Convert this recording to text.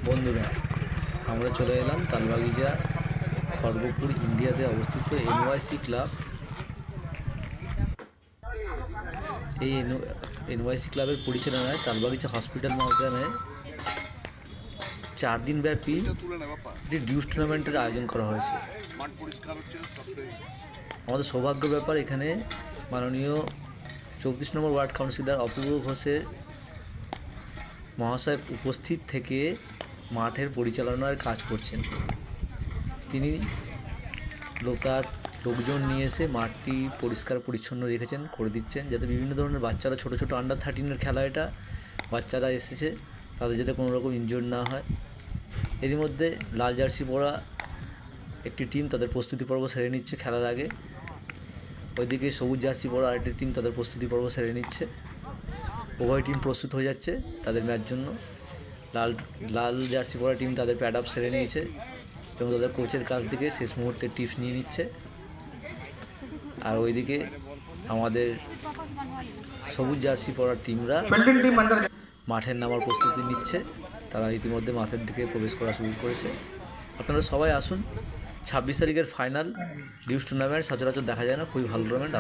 বন্ধুরা, আমরা চলে এলাম তালবাগিচা খড়গপুর ইন্ডিয়াতে অবস্থিত এনওয়াইসি ক্লাব। এই এনওয়াইসি ক্লাবের পরিচালনায় তালবাগিচা হসপিটাল ময়দানে 4 দিন ব্যাপী একটি ডিউস টুর্নামেন্টের আয়োজন করা হয়েছে। আমাদের সৌভাগ্য ব্যাপার, এখানে মাননীয় 34 নম্বর ওয়ার্ড কাউন্সিলর অপূর্ব ঘোষের মহাশয় উপস্থিত থেকে মাঠের পরিচালনার কাজ করছেন। তিনি লোকজন নিয়ে এসে মাঠটি পরিষ্কার পরিচ্ছন্ন রেখেছেন, করে দিচ্ছেন, যাতে বিভিন্ন ধরনের বাচ্চারা, ছোটো ছোটো আন্ডার 13-এর খেলা, এটা বাচ্চারা এসেছে, তাদের যাতে কোনো রকম ইনজোর না হয়। এরই মধ্যে লাল জার্সি পরা একটি টিম তাদের প্রস্তুতি পর্ব সেরে নিচ্ছে খেলার আগে। ওইদিকে সবুজ জার্সি পরা আরেকটি টিম তাদের প্রস্তুতি পর্ব সেরে নিচ্ছে। উভয় টিম প্রস্তুত হয়ে যাচ্ছে তাদের ম্যাচ জন্য। লাল জার্সি পরা টিম তাদের প্যাড আপ সেরে নিয়েছে এবং তাদের কোচের কাছ থেকে শেষ মুহূর্তে টিপস নিয়ে নিচ্ছে। আর ওইদিকে আমাদের সবুজ জার্সি পরা টিমরা মাঠের নামার প্রস্তুতি নিচ্ছে। তারা ইতিমধ্যে মাঠের দিকে প্রবেশ করা শুরু করেছে। আপনারা সবাই আসুন। 26 তারিখের ফাইনাল ডিউস টুর্নামেন্ট সচরাচর দেখা যায় না, খুবই ভালো টুর্নামেন্ট।